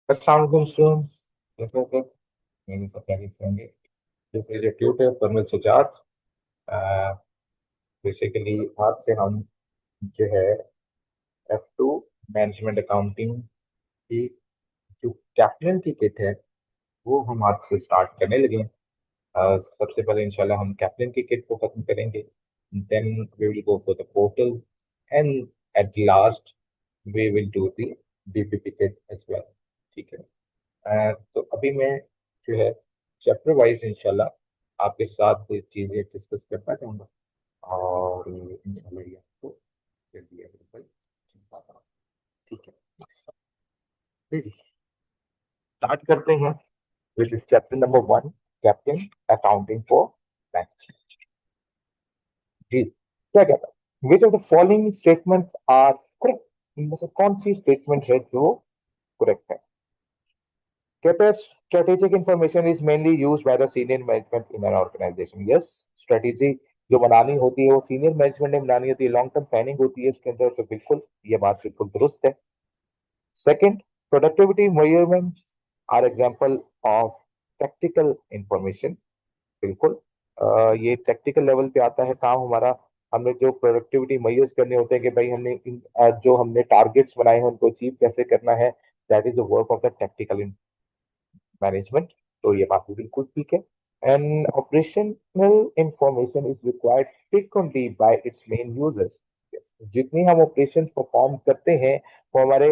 अस्सलाम वालेकुम स्टूडेंट्स, कैसे हो सब? मेरे सब खैरियत से होंगे। जो मेरे ट्यूटर परमिल सुजात, बेसिकली आज से हम जो है F2 मैनेजमेंट अकाउंटिंग की जो कैप्टन की किट है वो हम आज से स्टार्ट करने लगे हैं। सबसे पहले इंशाल्लाह हम कैप्टन की किट को खत्म करेंगे, then we will go for the portal, and at last we will do the DPP kit as well. ठीक है। तो अभी मैं जो है चैप्टर वाइज इंशाल्लाह आपके साथ ये चीजें डिस्कस करता जाऊंगा, और इंशाल्लाह ये आपको जल्दी अवेलेबल पाता। ठीक है, जी स्टार्ट करते हैं। This is chapter number 1, captain accounting for bank. जी, क्या कहता है, which of the following statement are correct? इनमें से कौन सी स्टेटमेंट है जो करेक्ट है? कहते हैं strategic information is mainly used by the senior management in an organization. Yes, strategy जो बनानी होती है वो सीनियर मैनेजमेंट ने बनानी होती है, लॉन्ग टर्म प्लानिंग होती है इसके अंदर, तो बिल्कुल ये बात बिल्कुल दुरुस्त है। Second, productivity measurements are example of tactical information. बिल्कुल ये टैक्टिकल लेवल पे आता है काम हमारा। हमने जो प्रोडक्टिविटी मेजर्स करने होते हैं कि भाई हमने जो हमने टारगेट्स बनाए हैं उनको अचीव कैसे करना है, that is the work of the tactical management. तो ये बात भी बिल्कुल ठीक है। And operational information is required frequently bye it's main users. जितनी हम ऑपरेशन परफॉर्म करते हैं वो हमारे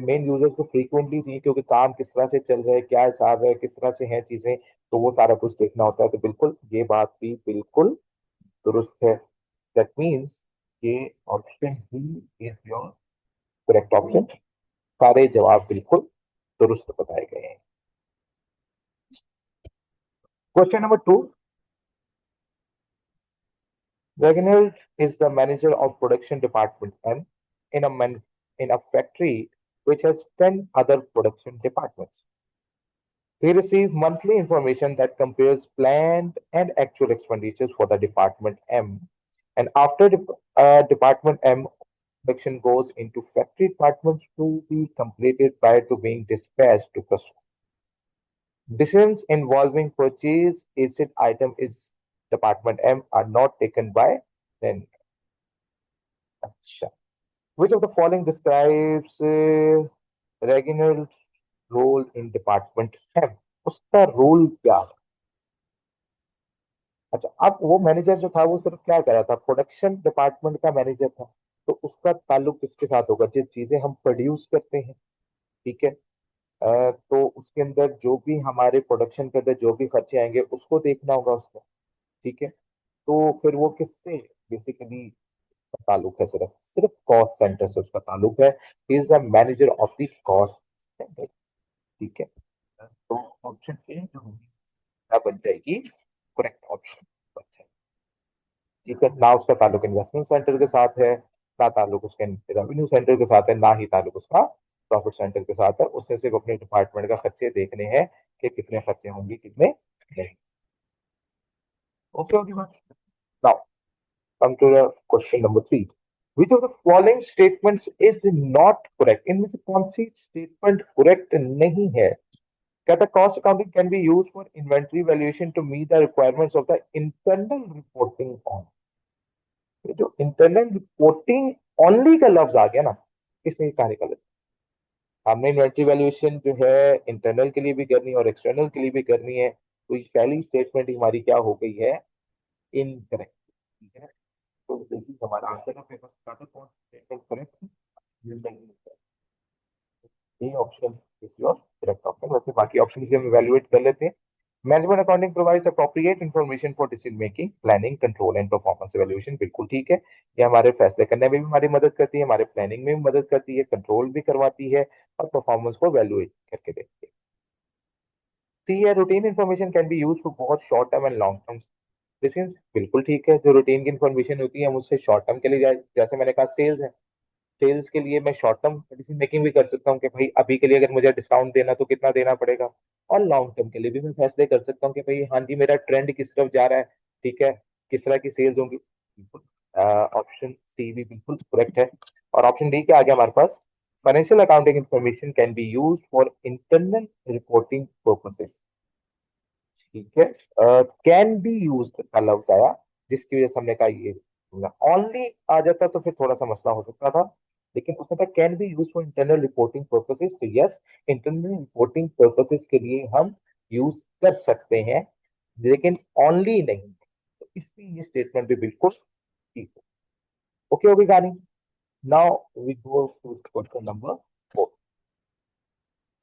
मेन यूजर्स को फ्रीक्वेंटली चाहिए, क्योंकि काम किस तरह से चल रहा है, क्या हिसाब है, किस तरह से हैं चीजें, तो वो सारा कुछ देखना होता है। तो बिल्कुल ये बात भी बिल्कुल दुरुस्त है। दैट मीन्स ये option he is your correct option. सारे जवाब बिल्कुल दुरुस्त बताए गए हैं। Question number 2, Reginald is the manager of production department M in a factory which has 10 other production departments. He receives monthly information that compares planned and actual expenditures for the department M. And after department M, production goes into factory departments to be completed prior to being dispatched to customer. Decisions involving purchase asset item is department M are not taken by then. अच्छा, which of the following describes Reginald's role in department M? उसका role क्या है? अच्छा, अब वो manager जो था वो सिर्फ क्या कर रहा था, प्रोडक्शन डिपार्टमेंट का मैनेजर था। तो उसका ताल्लुक किसके साथ होगा? जिस चीजें हम प्रोड्यूस करते हैं, ठीक है, तो उसके अंदर जो भी हमारे प्रोडक्शन के अंदर जो भी खर्चे आएंगे उसको देखना होगा उसको। ठीक है, तो फिर वो किससे बेसिकली ताल्लुक है? सिर्फ सिर्फ कॉस्ट सेंटर से उसका ताल्लुक है। He is the manager of the cost centre. ठीक है, तो ऑप्शन ए जो होगी क्या बन जाएगी? करेक्ट ऑप्शन बन जाएगी। ठीक है, ना उसका ताल्लुक इन्वेस्टमेंट सेंटर के साथ है, ना ताल्लुक उसके रेवेन्यू सेंटर के साथ है, ना ही ताल्लुक उसका प्रॉफिट सेंटर के साथ है। उसने सिर्फ अपने डिपार्टमेंट का खर्चे देखने हैं कि कितने खर्चे होंगे कितने नहीं। ओके, होगी बात। Now come to the question number 3. Which of the following statements is not correct? इनमें से कौन सी स्टेटमेंट करेक्ट नहीं है? कहता cost accounting can be use for inventory valuation to meet the requirements of the internal reporting on. ये जो internal reporting only का लफ्ज आ गया ना, इसने कहा निकाला। हमने इन्वेंट्री वैल्यूएशन जो है इंटरनल के लिए भी करनी है और एक्सटर्नल के लिए भी करनी है, तो ये पहली स्टेटमेंट हमारी क्या हो गई है? इनकरेक्ट। ठीक है, तो देखिए हमारा आंसर का पेपर स्टार्टर कौन statement correct? A option is your correct option. वैसे बाकी ऑप्शन की हम इवैल्यूएट कर लेते हैं। Management accounting provides appropriate information for decision making, planning, control and performance evaluation. बिल्कुल ठीक है, ये हमारे फैसले करने में भी हमारी मदद करती है, हमारे प्लानिंग में भी मदद करती है, कंट्रोल भी करवाती है और परफॉर्मेंस को वैल्यूएट करके देखती है। सी है, routine information can be use for बहुत short term and long term decision. बिल्कुल ठीक है, जो रूटीन की इन्फॉर्मेशन होती है हम उससे शॉर्ट टर्म के लिए जैसे मैंने कहा सेल्स है, सेल्स के लिए मैं शॉर्ट टर्म डिसीजन मेकिंग भी कर सकता हूँ कि भाई अभी के लिए अगर मुझे डिस्काउंट देना तो कितना देना पड़ेगा। और लॉन्ग टर्म के लिए भी मैं फैसले कर सकता हूँ कि भाई हाँ जी मेरा ट्रेंड किस तरफ जा रहा है, ठीक है, किस तरह की सेल्स होंगी। बिल्कुल ऑप्शन सी भी बिल्कुल करेक्ट है। और ऑप्शन डी क्या आ गया हमारे पास? Financial accounting information can be use for internal reporting purposes. ठीक है, कैन बी यूज का लफ्ज आया, जिसकी वजह से हमने कहा ये ओनली आ जाता तो फिर थोड़ा सा मसला हो सकता था, लेकिन उसने कहा can be use for internal reporting purposes, तो यस, इंटरनल रिपोर्टिंग पर्पसेस के लिए हम यूज कर सकते हैं, लेकिन ओनली नहीं। तो इसलिए ये स्टेटमेंट भी बिल्कुल ठीक है। ओके होगी कहानी। Now we go to question number 4।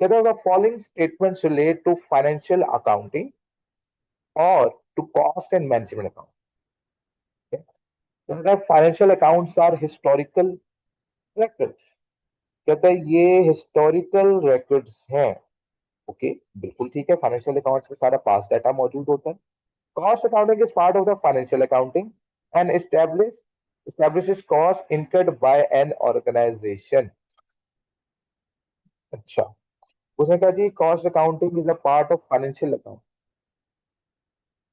कहते हैं following statements relate to financial accounting और to cost and management account. Financial accounts are historical records। कहता है ये हिस्टोरिकल रिकॉर्ड्स हैं। ओके, बिल्कुल ठीक है, फाइनेंशियल अकाउंट्स में सारा पास्ट डाटा मौजूद होता है। Cost accounting is part of the financial accounting and establishes cost incurred by an organization। अच्छा, उसने कहा जी cost accounting is a part of financial account,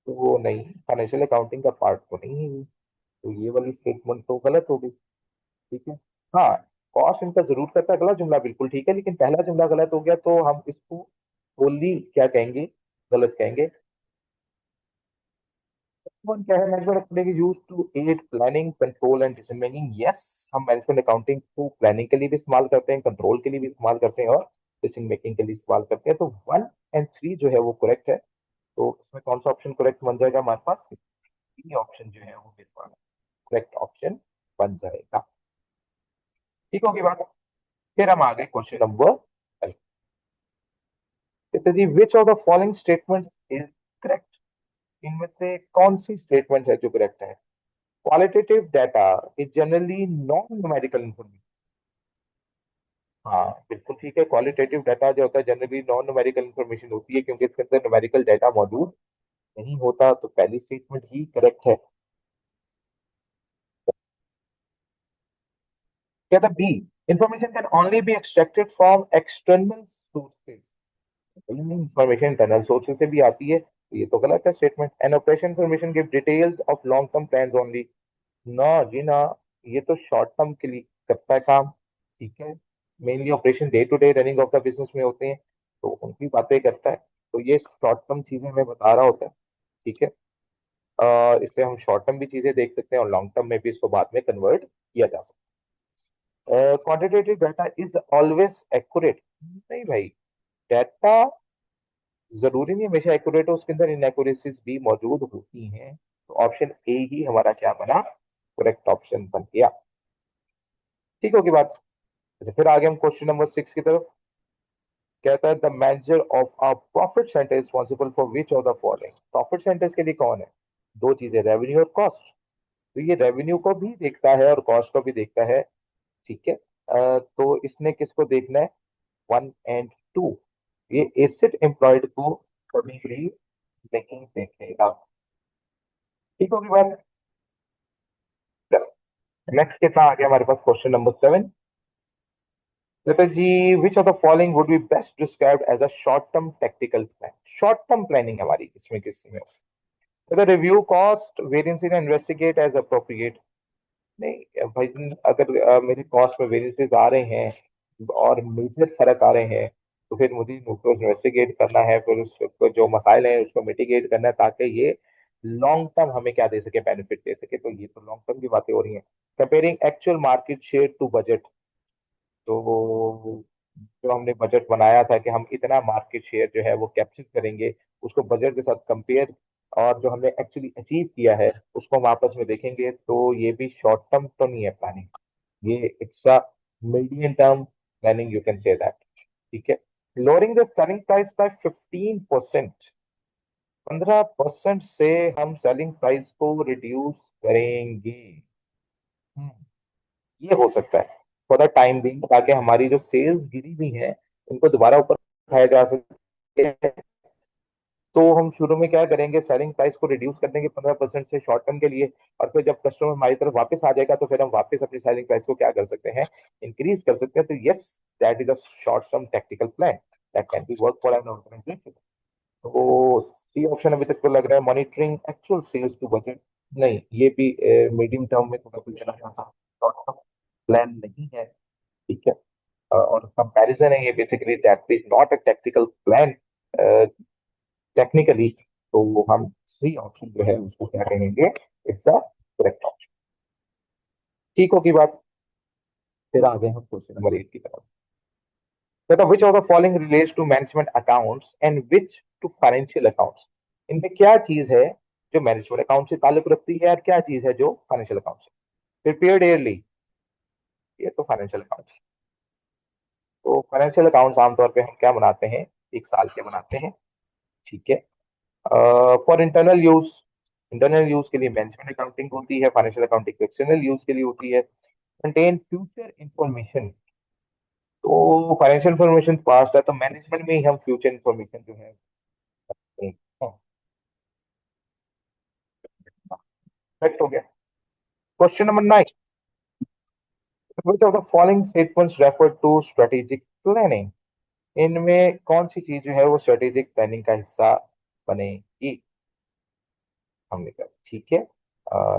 तो वो नहीं, फाइनेंशियल अकाउंटिंग का पार्ट तो नहीं है ये। तो ये वाली स्टेटमेंट तो गलत हो गई। ठीक है, हाँ, कॉस्ट इनका जरूर करता है, अगला जुमला बिल्कुल ठीक है, लेकिन पहला जुमला गलत हो गया, तो हम इसको ओनली क्या कहेंगे, गलत कहेंगे। वन क्या है, management accounting use to aid planning control and decision making. Yes, हम मैनेजमेंट अकाउंटिंग को प्लानिंग के लिए भी इस्तेमाल करते हैं, कंट्रोल के लिए भी इस्तेमाल करते हैं और डिसीजन मेकिंग के लिए इस्तेमाल करते हैं। तो 1 और 3 जो है वो करेक्ट है। तो इसमें कौन सा ऑप्शन करेक्ट बन जाएगा हमारे पास? ये ऑप्शन जो है वो करेक्ट ऑप्शन बन जाएगा। ठीक होगी बात। फिर हम आ गए क्वेश्चन नंबर, कहते जी which of the following statements is correct. इनमें से कौन सी स्टेटमेंट है जो करेक्ट है? Qualitative data is generally non numerical information. हाँ, बिल्कुल ठीक है, क्वालिटेटिव डाटा जो होता है जनरली नॉन न्यूमेरिकल इंफॉर्मेशन होती है, क्योंकि इसके अंदर न्यूमेरिकल डाटा मौजूद नहीं होता। तो पहली स्टेटमेंट ही करेक्ट है। कहता B, information can only be extracted from external sources. Information internal sources से भी आती है, तो ये तो गलत है statement. An operation information give details of long term plans only. ना जी ना, ये तो शॉर्ट टर्म के लिए करता है काम। ठीक है, mainly operation day to day running of the business में होते हैं, तो उनकी बातें करता है। तो ये शॉर्ट टर्म चीजें हमें बता रहा होता है। ठीक है, इसलिए हम शॉर्ट टर्म भी चीजें देख सकते हैं और लॉन्ग टर्म में भी इसको बाद में कन्वर्ट किया जा सकता है। Quantitative data is always accurate. नहीं भाई, डाटा जरूरी नहीं हमेशा एक्यूरेट हो, उसके अंदर इनएक्यूरेसीज भी मौजूद होती हैं। तो ऑप्शन ए ही हमारा क्या बना, करेक्ट ऑप्शन बन गया। ठीक होगी बात। अच्छा, फिर आगे हम क्वेश्चन नंबर 6 की तरफ। कहता है the manager of a profit centre responsible for which of the following. Profit centres के लिए कौन है? दो चीजें, रेवेन्यू और कॉस्ट। तो ये रेवेन्यू को भी देखता है और कॉस्ट को भी देखता है। ठीक है, तो इसने किसको देखना है? 1 और 2। ये एसेट एम्प्लॉयड को कभी भी नहीं देखेगा। ठीक होगी बात। नेक्स्ट कितना आ गया हमारे पास, क्वेश्चन नंबर 7। कहता है जी which of the following would be best described as a short term tactical plan. Short term planning हमारी इसमें किसमें? कहता review cost variance in investigate as appropriate. नहीं भाई, अगर मेरे कॉस्ट में वेरिएंसेस आ रहे हैं और मेजर फर्क आ रहे हैं, तो फिर मुझे उसको इन्वेस्टिगेट करना है, फिर उसको जो मसाइल हैं उसको मिटिगेट करना है, ताकि ये लॉन्ग टर्म हमें क्या दे सके, बेनिफिट दे सके। तो ये तो लॉन्ग टर्म की बातें हो रही हैं। Comparing actual market share to budget. तो जो हमने बजट बनाया था कि हम इतना मार्केट शेयर जो है वो कैप्चर करेंगे, उसको बजट के साथ कंपेयर, और जो हमने एक्चुअली अचीव किया है उसको हम आपस में देखेंगे, तो ये भी शॉर्ट टर्म तो नहीं है प्लानिंग, ये it's a medium term planning, you can say that. ठीक है, lowering the selling price by 15%। 15% से हम सेलिंग प्राइस को रिड्यूस करेंगे। हम्म, ये हो सकता है फॉर द टाइम बिंग, ताकि हमारी जो सेल्स गिरी हुई है उनको दोबारा ऊपर उठाया जा सके। तो हम शुरू में क्या करेंगे, सेलिंग प्राइस को रिड्यूस कर देंगे 15% से शॉर्ट टर्म के लिए, और फिर जब कस्टमर हमारी तरफ वापस आ जाएगा तो फिर हम वापस अपनी सेलिंग प्राइस को क्या कर सकते हैं, इंक्रीज कर सकते हैं। तो yes, that is a short term technical plan that can be work for an organisation. तो सी ऑप्शन अभी तक तो लग रहा है monitoring actual sales to budget. नहीं, ये भी मीडियम टर्म में थोड़ा कुछ चला जाता, शॉर्ट टर्म प्लान नहीं है। ठीक है, कंपैरिजन है ये basically, that is not a technical plan technically. तो हम सी ऑप्शन जो है उसको क्या कहेंगे, इट्स अ करेक्ट ऑप्शन। ठीक होगी बात। फिर आगे हम क्वेश्चन नंबर 8 की तरफ। बता which of the following relates to management accounts and which to financial accounts. इनमें क्या चीज है जो मैनेजमेंट अकाउंट से ताल्लुक रखती है और क्या चीज है जो फाइनेंशियल अकाउंट से। प्रिपेयर्ड ईयरली, ये तो फाइनेंशियल अकाउंट। तो फाइनेंशियल अकाउंट्स आमतौर पे हम क्या बनाते हैं, एक साल के बनाते हैं। ठीक है। फॉर इंटरनल यूज के लिए मैनेजमेंट अकाउंटिंग होती है, फाइनेंशियल अकाउंटिंग एक्सटर्नल यूज के लिए होती है। कंटेन फ्यूचर इंफॉर्मेशन, तो फाइनेंशियल इंफॉर्मेशन पास्ट है, तो मैनेजमेंट में ही हम फ्यूचर इंफॉर्मेशन जो है करेक्ट हो गया। Question number 9, which of the following statements refer to strategic planning. इनमें कौन सी चीज जो है वो स्ट्रेटेजिक प्लानिंग का हिस्सा बनेगी। हमने कहा ठीक है।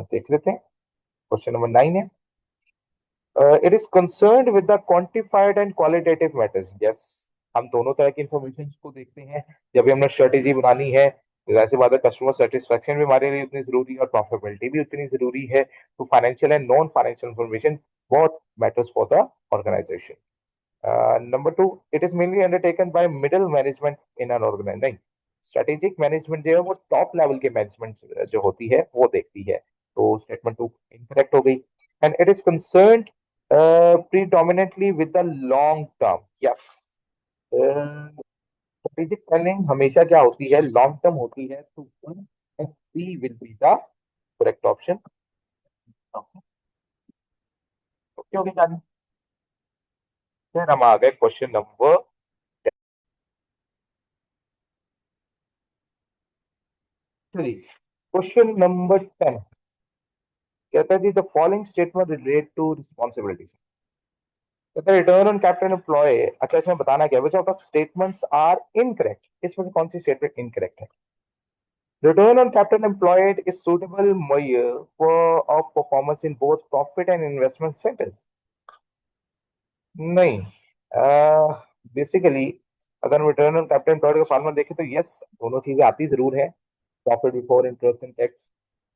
देख लेते हैं। क्वेश्चन नंबर 9 है, it is concerned with the quantified and qualitative matters. Yes, हम दोनों तरह की इंफॉर्मेशन को देखते हैं जब भी हमने स्ट्रेटेजी बनानी है। वैसे बात है, कस्टमर सेटिस्फेक्शन भी हमारे लिए उतनी जरूरी है और प्रॉफिटेबिलिटी भी उतनी जरूरी है। तो financial and non financial information बहुत matters for the organization. Number 2, it is mainly undertaken by middle management in an organization. Strategic management जो है वो टॉप लेवल के मैनेजमेंट जो होती है वो देखती है। तो स्टेटमेंट 2 इनकरेक्ट हो गई। And it is concerned predominantly with the long term. Yes. Strategic planning हमेशा क्या होती है, लॉन्ग टर्म होती है। तो C will be the correct option. Okay okay जानी। फिर हम आ गए क्वेश्चन नंबर 3। क्वेश्चन नंबर 10 कहता है जी, the following statement relate to responsibility. कहता है रिटर्न ऑन कैपिटल एम्प्लॉय। अच्छा, इसमें बताना क्या which of the statements are incorrect, इसमें से कौन सी स्टेटमेंट इनकरेक्ट है। Return on capital employed is suitable measure of performance in both profit and investment centers. नहीं, बेसिकली अगर रिटर्न ऑन कैपिटल एम्प्लॉयड का फॉर्मूला देखें तो यस, दोनों चीजें आती जरूर है। Profit before interest and tax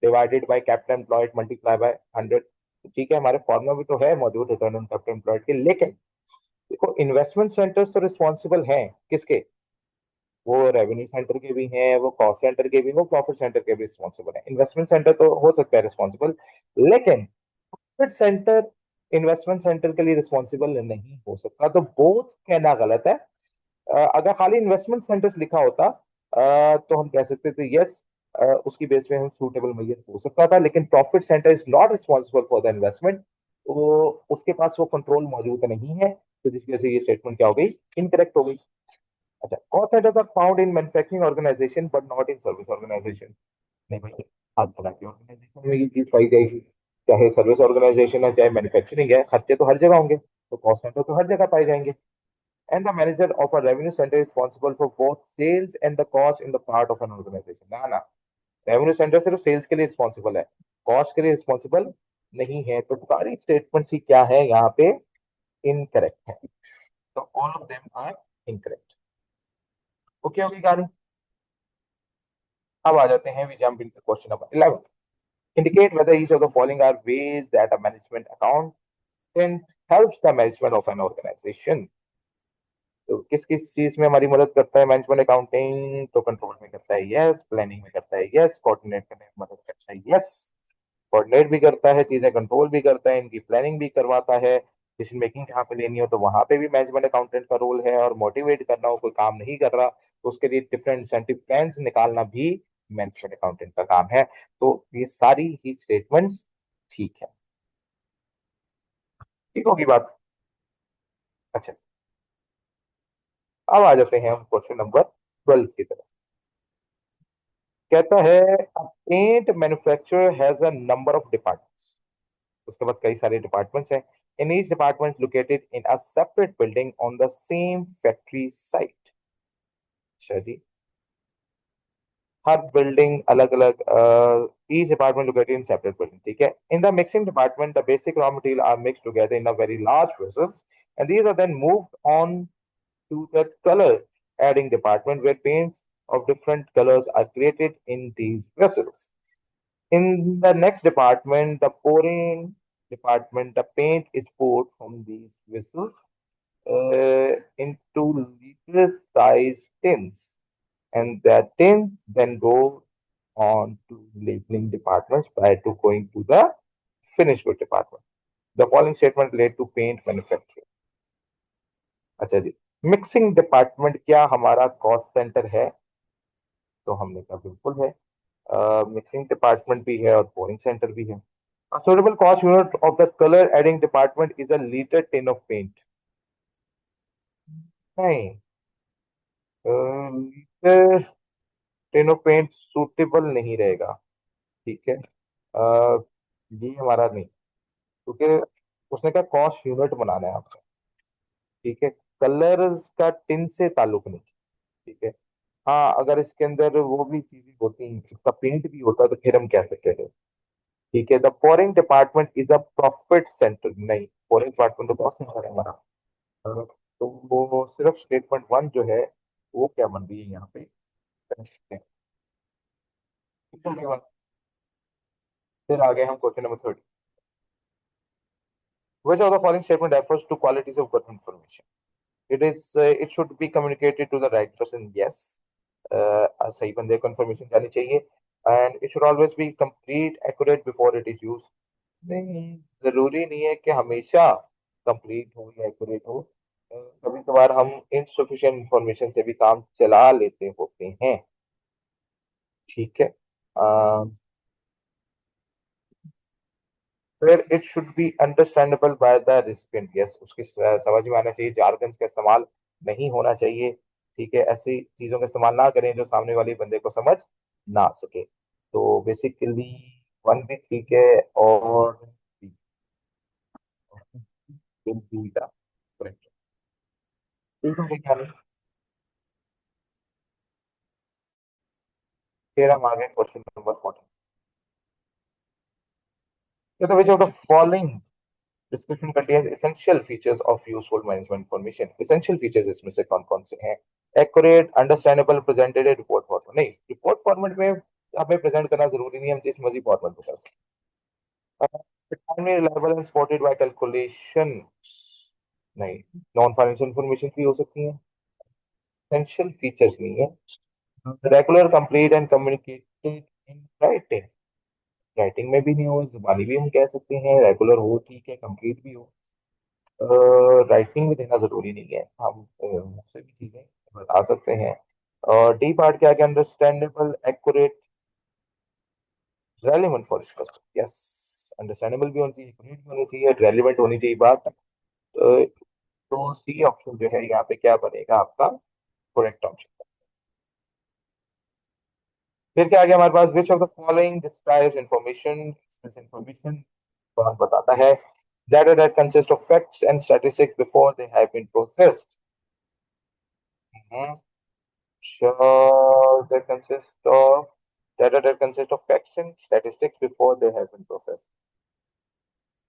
divided by capital employed multiply by 100। ठीक है, हमारे फॉर्मूला भी तो है मौजूद रिटर्न ऑन कैपिटल एम्प्लॉयड के। लेकिन देखो, इन्वेस्टमेंट सेंटर्स तो रिस्पॉन्सिबल हैं किसके, वो रेवेन्यू सेंटर के भी हैं, वो कॉस्ट सेंटर के भी, वो प्रॉफिट सेंटर के भी रिस्पॉन्सिबल है। इन्वेस्टमेंट सेंटर तो हो सकता है रिस्पॉन्सिबल, लेकिन प्रॉफिट सेंटर इन्वेस्टमेंट सेंटर के लिए रिस्पॉन्सिबल नहीं हो सकता। तो बोथ कहना गलत है। अगर खाली इन्वेस्टमेंट सेंटर लिखा होता तो हम कह सकते थे यस, उसकी बेस पे हम सूटेबल मैयर हो सकता था। लेकिन profit centre is not responsible for the investment, तो उसके पास वो कंट्रोल मौजूद नहीं है। तो जिसकी वजह से ये स्टेटमेंट क्या हो गई, इनकरेक्ट हो गई। अच्छा, cost centres are found in manufacturing organisation but not in service organisation. नहीं भाई, हर तरह की ऑर्गेनाइजेशन में ये चीज पाई जाएगी। चाहे सर्विस ऑर्गेनाइजेशन है चाहे मैन्युफैक्चरिंग है, खर्चे तो हर जगह होंगे, तो कॉस्ट सेंटर तो हर जगह पाए जाएंगे। And the manager of a revenue centre is responsible for both sales and the cost in the part of an organisation. ना ना, रेवेन्यू सेंटर सिर्फ सेल्स के लिए रिस्पॉन्सिबल है, कॉस्ट के लिए रिस्पॉन्सिबल नहीं है। तो सारी स्टेटमेंट्स ही क्या है यहाँ पे, इनकरेक्ट है। तो all of them are incorrect. Okay होगी गाड़ी। अब आ जाते हैं, we jump into question number 11। Indicate whether each of the following are ways that a management accountant helps the management of an organization. तो किस किस चीज में हमारी मदद करता है मैनेजमेंट अकाउंटिंग, तो कंट्रोल में करता है यस, प्लानिंग में करता है यस, कोऑर्डिनेट करने में मदद करता है यस। कोऑर्डिनेट भी करता है, चीजें कंट्रोल भी करता है, इनकी प्लानिंग भी करवाता है। डिसीजन मेकिंग जहाँ पे लेनी हो तो वहां पे भी मैनेजमेंट अकाउंटेंट का रोल है। और मोटिवेट करना हो, कोई काम नहीं कर रहा तो उसके लिए डिफरेंट इंसेंटिव प्लान्स निकालना भी मैनेजमेंट अकाउंटेंट का काम है। तो ये सारी ही स्टेटमेंट्स ठीक है। ठीक होगी बात। अच्छा, अब आ जाते हैं हम क्वेश्चन नंबर 12 की तरफ। कहता है paint manufacturer has a number of departments. उसके बाद कई सारे डिपार्टमेंट्स हैं। In each department located in a separate building on the same factory site. अच्छा जी, हर बिल्डिंग अलग अलग, each department located in separate building, ठीक है. In the mixing department, the basic raw material are mixed together in a very large vessels, and these are then moved on to the color adding department, where paints of different colors are created in these vessels. In the next department, the pouring department, the paint is poured from these vessels into liter sized tins, and the tins then go on to labeling departments prior to going to the finished good department. The following statement relate to paint manufacturing. अच्छा जी, mixing department क्या हमारा cost centre है? तो हमने कहा बिल्कुल है. Mixing department भी है और पोरिंग सेंटर भी है. A suitable cost unit of the color adding department is a liter tin of paint. नहीं, litre tin of paint suitable नहीं रहेगा. ठीक है. अ, ये हमारा नहीं, क्योंकि उसने कहा कॉस्ट यूनिट बनाना है आपका. ठीक है. कलर्स का टिन से ताल्लुक नहीं. ठीक है. हाँ, अगर इसके अंदर वो भी चीजें होती हैं, इसका पेंट भी होता है, तो फिर हम कह सकते हैं. ठीक है. The pouring department is a profit centre. नहीं, पोरिंग डिपार्टमेंट तो कॉस्ट सेंटर है हमारा. तो वो सिर्फ स्टेटमेंट वन जो है वो क्या बन रही है यहाँ पे. फिर आगे हम question number 30. Which of the following statement refers to qualities of good information? It should be communicated to the right person. Yes. सही बंदे को इन्फॉर्मेशन जानी चाहिए. And it should always be complete accurate before it is use. नहीं, जरूरी नहीं है कि हमेशा कंप्लीट हो या एक्यूरेट हो. कभी कभार हम इनसफिशिएंट इंफॉर्मेशन से भी काम चला लेते होते हैं. ठीक है. फिर it should be understandable by the recipient. Yes, उसकी समझ में आना चाहिए. जारगन्स का इस्तेमाल नहीं होना चाहिए. ठीक है. ऐसी चीजों का इस्तेमाल ना करें जो सामने वाले बंदे को समझ ना आ सके. तो बेसिकली वन भी ठीक है, और बी का करेक्ट. ठीक है क्या नहीं. फिर हम आगे क्वेश्चन नंबर 14. तो विच of the following description contains essential features of useful management information. Essential features इसमें से कौन कौन से हैं? Accurate, understandable, presented, report format. नहीं, रिपोर्ट फॉर्मेट में हमें प्रेजेंट करना जरूरी नहीं है, हम जिस मर्जी फॉर्मेट में कर सकते हैं. Timely, reliable and supported by calculation. नहीं, नॉन फाइनेंशियल इंफॉर्मेशन भी हो सकती है. एसेंशियल फीचर्स नहीं है. Regular, complete and communicated in writing. Writing में भी नहीं हो, जुबानी भी हम कह सकते हैं. रेगुलर हो ठीक है, कंप्लीट भी हो. राइटिंग में देना जरूरी नहीं है, हम मुंह से भी चीजें बता सकते हैं. और डी पार्ट क्या क्या? Understandable, accurate, relevant for discussion. Yes, understandable भी होनी चाहिए, एक्यूरेट भी होनी चाहिए, रेलिवेंट होनी चाहिए बात. तो सी ऑप्शन जो है यहाँ पे क्या बनेगा आपका करेक्ट ऑप्शन. फिर क्या आ गया हमारे पास? Which of the following describes information. Information कौन बताता है? Data that consist of facts and statistics before they have been processed. Mhm. Sure, that consists of data that consists of facts and statistics before they have been processed.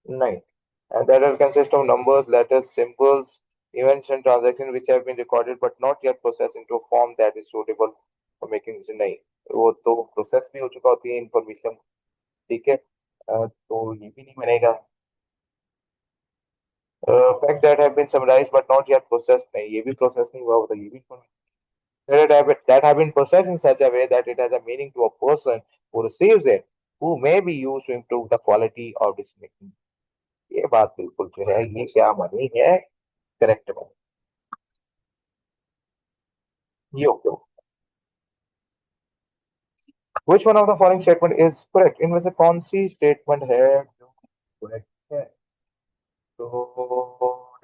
Nine. And data consist of numbers, letters, symbols, events, and transactions which have been recorded but not yet processed into a form that is suitable for making decision. नहीं, वो तो process भी हो चुका होती है information. ठीक है. तो ये भी नहीं बनेगा. Fact that have been summarised but not yet processed. नहीं, ये भी प्रोसेस नहीं हुआ होता, ये भी that have been processed in such a way that it has a meaning to a person who receives it, who may be used to improve the quality of decision making. ये बात बिल्कुल जो है ये क्या बनी है, करेक्ट बनी. ये okay. Which one of the following statement is correct. इनमें से कौन सी स्टेटमेंट है जो करेक्ट है? तो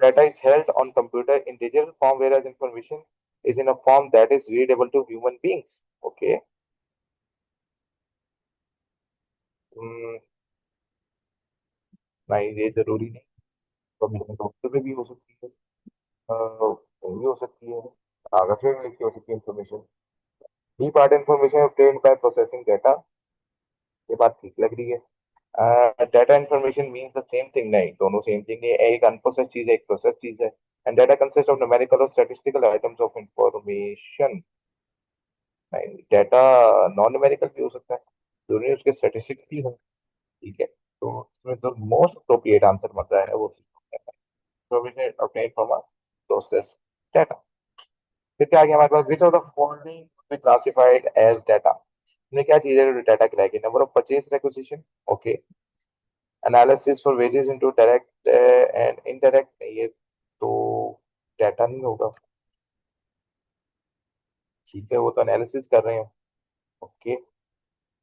data is held on computer in digital form whereas information is in a form that is readable to human beings. Okay. Hmm, नहीं, ये जरूरी नहीं. कंप्यूटर पे भी हो सकती है, वो भी हो सकती है, कागज में भी लिखी हो सकती है information. B part information obtained by processing data, ये बात ठीक लग रही है। Data information means the same thing, नहीं दोनों सेम थिंग है, एक अनप्रोसेस चीज है एक प्रोसेस चीज है। And data consist of numerical और स्टैटिस्टिकल आइटम्स ऑफ इंफॉर्मेशन, नहीं डाटा नॉन न्यूमेरिकल भी हो सकता है, जरूरी उसके स्टैटिस्टिक्स भी हो। ठीक है, तो इसमें जो मोस्ट अप्रोप्रिएट आंसर बन रहा है वो information obtained from a process data। फिर क्या आ गया हमारे पास, which of the following classified as data, हमने क्या चीजें डाटा कहलाएगी, number of purchase requisition, okay, analysis for wages into direct and indirect, ये तो डाटा नहीं होगा। ठीक है, वो तो एनालिसिस कर रहे हैं। Okay,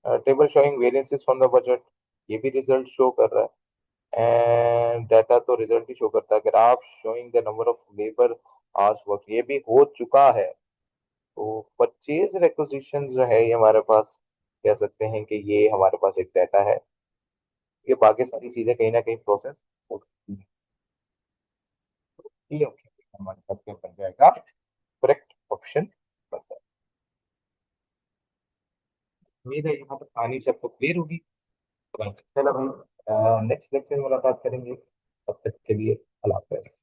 table showing variances from the budget, ये भी रिजल्ट शो कर रहा है, एंड डाटा तो रिजल्ट ही शो करता है। Graph showing the number of labour hours work, ये भी हो चुका है। तो परचेज रिक्विजिशन जो है ये हमारे पास कह सकते हैं कि ये हमारे पास एक डाटा है। ये बाकी सारी चीजें कहीं ना कहीं प्रोसेस होती हैं। ये ऑप्शन हमारे पास क्या बन जाएगा, करेक्ट ऑप्शन बनता है। उम्मीद है यहाँ पर कहानी सबको क्लियर होगी। तो चलो भाई, नेक्स्ट लेक्चर में मुलाकात करेंगे, तब तक के लिए अल्लाह हाफ़िज़।